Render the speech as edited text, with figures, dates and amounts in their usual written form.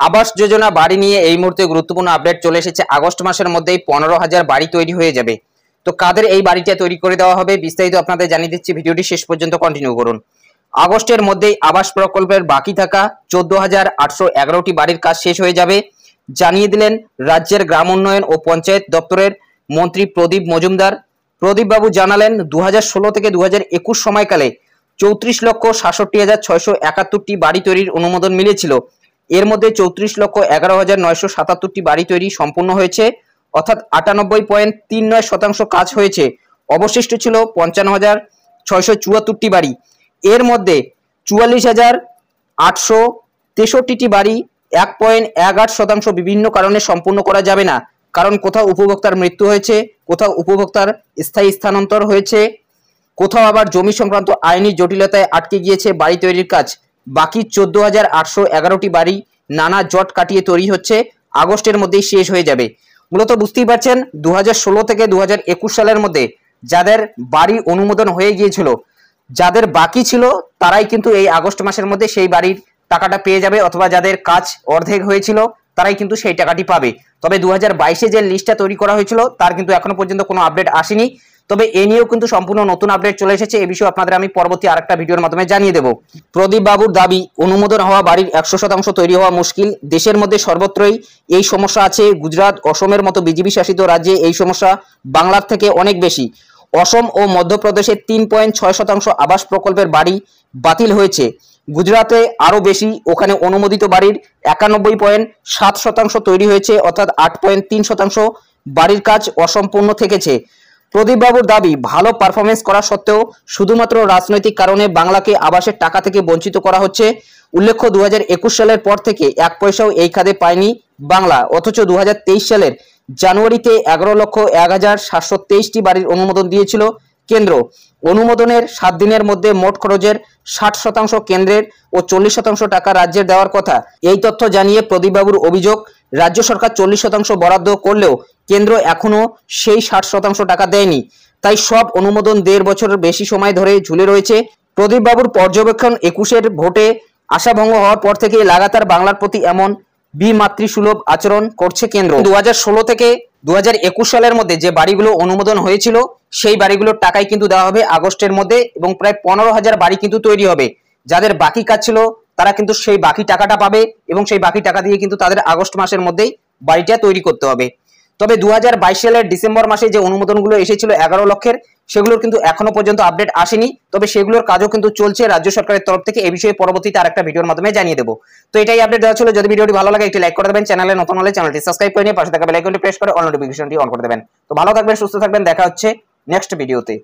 আবাস যোজনা বাড়ি নিয়ে এই মুহূর্তে গুরুত্বপূর্ণ আপডেট চলে এসেছে। আগস্ট মাসের মধ্যেই 15,000 বাড়ি তৈরি হয়ে যাবে। তো কাদের এই বাড়িটা তৈরি করে দেওয়া হবে বিস্তারিত আপনাদের জানিয়ে দিচ্ছি, ভিডিওটি শেষ পর্যন্ত কন্টিনিউ করুন। আগস্টের মধ্যেই আবাস প্রকল্পের বাকি থাকা 14,811টি বাড়ির কাজ শেষ হয়ে যাবে জানিয়ে দিলেন রাজ্যের গ্রাম উন্নয়ন ও পঞ্চায়েত দপ্তরের মন্ত্রী প্রদীপ মজুমদার। প্রদীপ বাবু জানালেন 2016 থেকে 2021 সময়কালে 34,67,671টি বাড়ি তৈরির অনুমোদন মিলেছিল। এর মধ্যে 34,11,977টি বাড়ি তৈরি সম্পূর্ণ হয়েছে, অর্থাৎ 98.39% কাজ হয়েছে। অবশিষ্ট ছিল 55,674টি বাড়ি। এর মধ্যে 44,863টি বাড়ি 1.18% বিভিন্ন কারণে সম্পূর্ণ করা যাবে না, কারণ কোথাও উপভোক্তার মৃত্যু হয়েছে, কোথাও উপভোক্তার স্থায়ী স্থানান্তর হয়েছে, কোথাও আবার জমি সংক্রান্ত আইনি জটিলতায় আটকে গিয়েছে বাড়ি তৈরির কাজ। বাকি 14,811টি বাড়ি নানা জট কাটিয়ে তৈরি হচ্ছে, আগস্টের মধ্যেই শেষ হয়ে যাবে। মূলত বুঝতেই পারছেন 2016 থেকে 2021 সালের মধ্যে যাদের বাড়ি অনুমোদন হয়ে গিয়েছিল, যাদের বাকি ছিল তারাই কিন্তু এই আগস্ট মাসের মধ্যে সেই বাড়ির টাকাটা পেয়ে যাবে, অথবা যাদের কাজ অর্ধেক হয়েছিল তারাই কিন্তু সেই টাকাটি পাবে। তবে 2022-এ যে লিস্টটা তৈরি করা হয়েছিল তার কিন্তু এখনো পর্যন্ত কোনো আপডেট আসেনি। তবে এ নিয়েও কিন্তু সম্পূর্ণ নতুন আপডেট চলে এসেছে। এই বিষয়ে আপনাদের আমি পরবর্তী আরেকটা ভিডিওর মাধ্যমে জানিয়ে দেব। প্রদীপ বাবুর দাবি, অনুমোদন হওয়া বাড়ির 100% তৈরি হওয়া মুশকিল। দেশের মধ্যে সর্বত্রই এই সমস্যা আছে। গুজরাট, অসমের মতো বিজেপি শাসিত রাজ্যে এই সমস্যা বাংলার থেকে অনেক বেশি। অসম ও মধ্যপ্রদেশে 3.6% আবাস প্রকল্পের বাড়ি বাতিল হয়েছে। গুজরাতে আরো বেশি, ওখানে অনুমোদিত বাড়ির 91.7% তৈরি হয়েছে, অর্থাৎ 8.3% বাড়ির কাজ অসম্পূর্ণ থেকেছে। প্রদীপ বাবুর দাবি, ভালো পারফরমেন্স করা সত্ত্বেও শুধুমাত্র রাজনৈতিক কারণে বাংলাকে আবাসের টাকা থেকে বঞ্চিত করা হচ্ছে। উল্লেখ্য 2021 সালের পর থেকে এক পয়সাও এই খাতে পায়নি বাংলা, অথচ 2023 সালের জানুয়ারিতে 11,01,723টি বাড়ির অনুমোদন দিয়েছিল কেন্দ্র। অনুমোদনের 7 দিনের মধ্যে মোট খরচের 60% কেন্দ্রের ও 40% টাকা রাজ্যের দেওয়ার কথা। এই তথ্য জানিয়ে প্রদীপ বাবুর অভিযোগ, রাজ্য সরকার 40% বরাদ্দ করলেও কেন্দ্র এখনো সেই 60% টাকা দেয়নি। তাই সব অনুমোদন 1.5 বছরের বেশি সময় ধরে ঝুলে রয়েছে। প্রদীপ বাবুর পর্যবেক্ষণ, 21-এর ভোটে আশাভঙ্গ হওয়ার পর থেকে লাগাতার বাংলার প্রতি এমন বিমাতৃসুলভ আচরণ করছে কেন্দ্র। 2016 থেকে 2021 সালের মধ্যে যে বাড়িগুলো অনুমোদন হয়েছিল সেই বাড়িগুলোর টাকাই কিন্তু দেওয়া হবে আগস্টের মধ্যে, এবং প্রায় 15,000 বাড়ি কিন্তু তৈরি হবে। যাদের বাকি কাজ ছিল তারা কিন্তু সেই বাকি টাকাটা পাবে, এবং সেই বাকি টাকা দিয়ে কিন্তু তাদের আগস্ট মাসের মধ্যেই বাড়িটা তৈরি করতে হবে। তবে 2022 সালের ডিসেম্বর মাসে যে অনুমোদনগুলো এসেছিল 11 লক্ষের, সেগুলোর কিন্তু এখনো পর্যন্ত আপডেট আসেনি। তবে সেগুলোর কাজও কিন্তু চলছে রাজ্য সরকারের তরফ থেকে। এই বিষয়ে পরবর্তীতে আরেকটা ভিডিওর মাধ্যমে জানিয়ে দেবো। তো এটাই আপডেট দেওয়া ছিল। যদি ভিডিওটি ভালো লাগে একটি লাইক করে দেবেন, চ্যানেলে নতুন হলে চ্যানেলটি সাবস্ক্রাইব করে নিয়ে পাশে থাকা বেল আইকনটি প্রেস করে অল নোটিফিকেশনটি অন করে দেবেন। তো ভালো থাকবেন, সুস্থ থাকবেন, দেখা হচ্ছে নেক্সট ভিডিওতে।